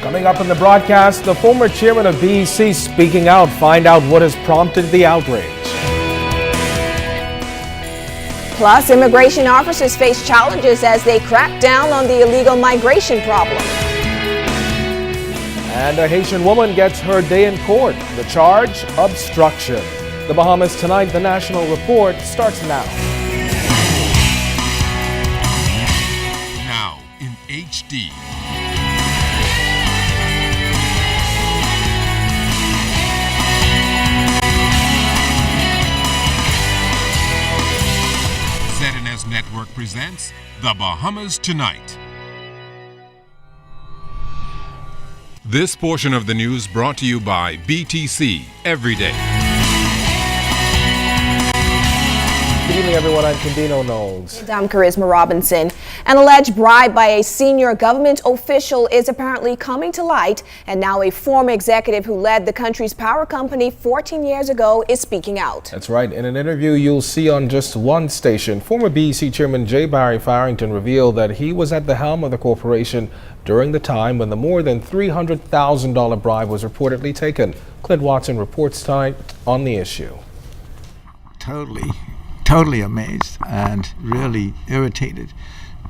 Coming up in the broadcast, the former chairman of BEC speaking out. Find out what has prompted the outrage. Plus, immigration officers face challenges as they crack down on the illegal migration problem. And a Haitian woman gets her day in court. The charge, obstruction. The Bahamas Tonight, the National Report starts now. Now in HD. ZNS Network presents The Bahamas Tonight. This portion of the news brought to you by BTC Everyday. Good evening, everyone. I'm Condino Knowles. And I'm Charisma Robinson. An alleged bribe by a senior government official is apparently coming to light, and now a former executive who led the country's power company 14 years ago is speaking out. That's right. In an interview you'll see on just one station, former BEC Chairman J. Barry Farrington revealed that he was at the helm of the corporation during the time when the more than $300,000 bribe was reportedly taken. Clint Watson reports tonight on the issue. Totally amazed and really irritated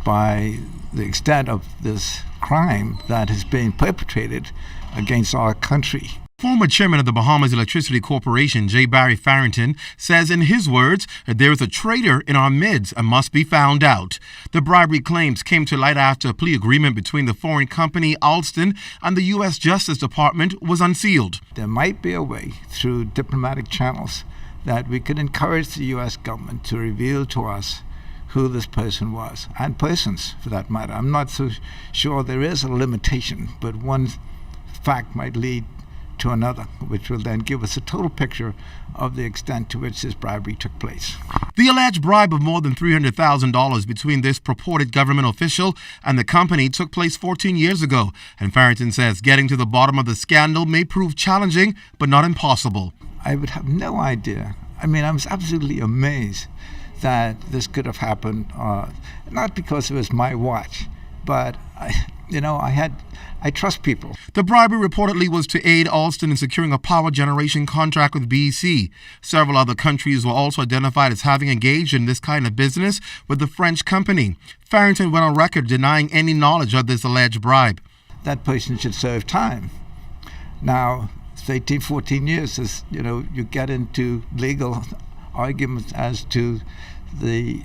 by the extent of this crime that is being perpetrated against our country. Former chairman of the Bahamas Electricity Corporation, J. Barry Farrington, says in his words that there is a traitor in our midst and must be found out. The bribery claims came to light after a plea agreement between the foreign company Alston and the U.S. Justice Department was unsealed. There might be a way through diplomatic channels that we could encourage the U.S. government to reveal to us who this person was, and persons for that matter. I'm not so sure there is a limitation, but one fact might lead to another, which will then give us a total picture of the extent to which this bribery took place. The alleged bribe of more than $300,000 between this purported government official and the company took place 14 years ago, and Farrington says getting to the bottom of the scandal may prove challenging, but not impossible. I would have no idea. I was absolutely amazed that this could have happened, not because it was my watch, but I trust people. The bribery reportedly was to aid Alston in securing a power generation contract with BEC. Several other countries were also identified as having engaged in this kind of business with the French company. Farrington went on record denying any knowledge of this alleged bribe. That person should serve time. Now, 13, 14 years is, you get into legal arguments as to the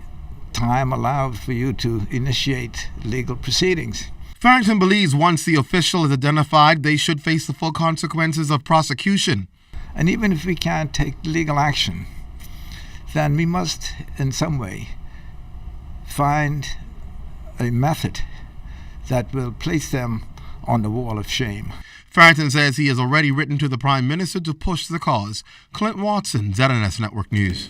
time allowed for you to initiate legal proceedings. Farrington believes once the official is identified, they should face the full consequences of prosecution. And even if we can't take legal action, then we must, in some way, find a method that will place them on the wall of shame. Farrington says he has already written to the Prime Minister to push the cause. Clint Watson, ZNS Network News.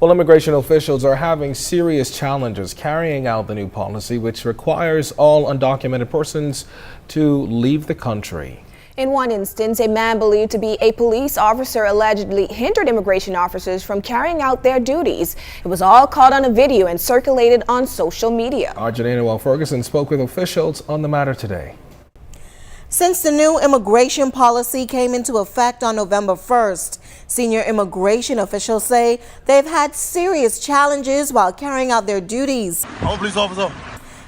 Well, immigration officials are having serious challenges carrying out the new policy, which requires all undocumented persons to leave the country. In one instance, a man believed to be a police officer allegedly hindered immigration officers from carrying out their duties. It was all caught on a video and circulated on social media. Our Janina Ferguson spoke with officials on the matter today. Since the new immigration policy came into effect on November 1st, senior immigration officials say they've had serious challenges while carrying out their duties. Police officer.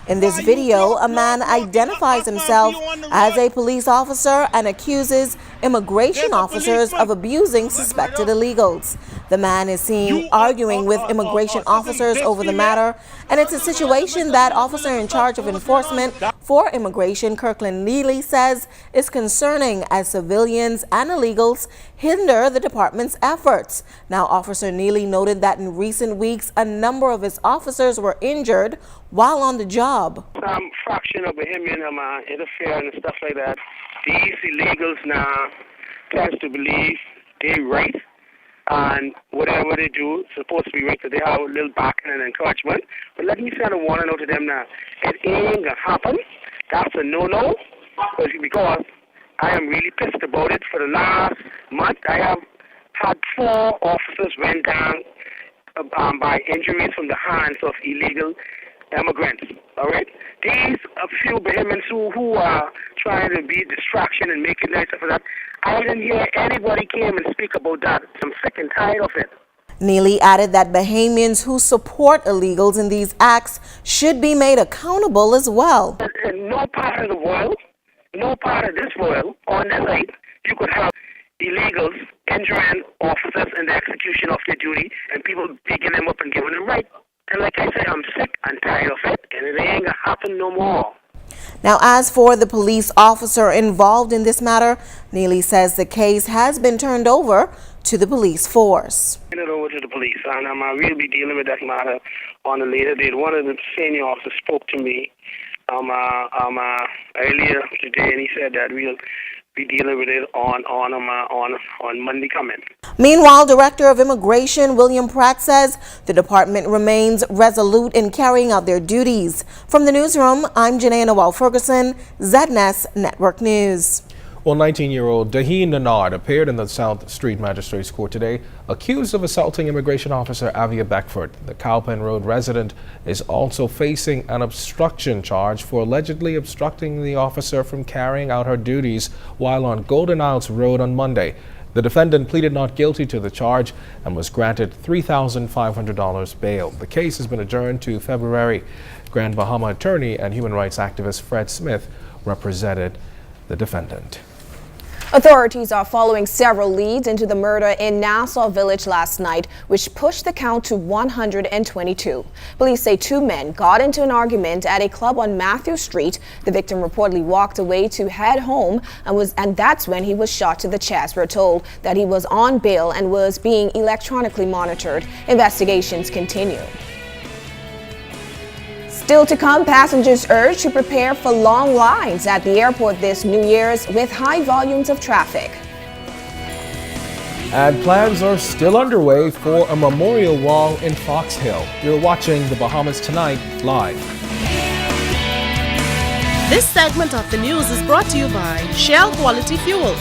In this video, a man identifies himself as a police officer and accuses immigration officers of abusing suspected illegals. The man is seen arguing with immigration officers over the matter, and it's a situation that officer in charge of enforcement for immigration, Kirkland Neely, says is concerning as civilians and illegals hinder the department's efforts. Now, Officer Neely noted that in recent weeks, a number of his officers were injured while on the job. Some fraction of him interfering and stuff like that. These illegals now tend to believe they're right, and whatever they do, it's supposed to be right, so they have a little backing and encouragement. But let me send a warning out to them now. It ain't gonna happen. That's a no-no, because I am really pissed about it. For the last month, I have had 4 officers went down by injuries from the hands of illegal immigrants. All right, these a few Bahamians who are trying to be a distraction and make it nicer for that. I didn't hear anybody came and speak about that. I'm sick and tired of it. Neely added that Bahamians who support illegals in these acts should be made accountable as well. In no part of the world, no part of this world on this side, you could have illegals injuring officers in the execution of their duty and people picking them up and giving them right. And like I said, I'm sick and tired of it, and it ain't gonna happen no more. Now, as for the police officer involved in this matter, Neely says the case has been turned over to the police force. Turn it over to the police, and I will be dealing with that matter on a later date. One of the senior officers spoke to me earlier today, and he said that we'll be dealing with it on Monday coming. Meanwhile, Director of Immigration William Pratt says the department remains resolute in carrying out their duties. From the newsroom, I'm Janae Noel Ferguson, ZNS Network News. Well, 19-year-old Daheen Nanard appeared in the South Street Magistrates Court today, accused of assaulting immigration officer Avia Beckford. The Cowpen Road resident is also facing an obstruction charge for allegedly obstructing the officer from carrying out her duties while on Golden Isles Road on Monday. The defendant pleaded not guilty to the charge and was granted $3,500 bail. The case has been adjourned to February. Grand Bahama attorney and human rights activist Fred Smith represented the defendant. Authorities are following several leads into the murder in Nassau Village last night, which pushed the count to 122. Police say two men got into an argument at a club on Matthew Street. The victim reportedly walked away to head home and that's when he was shot to the chest. We're told that he was on bail and was being electronically monitored. Investigations continue. Still to come, passengers urged to prepare for long lines at the airport this New Year's with high volumes of traffic. And plans are still underway for a memorial wall in Fox Hill. You're watching The Bahamas Tonight live. This segment of the news is brought to you by Shell Quality Fuels.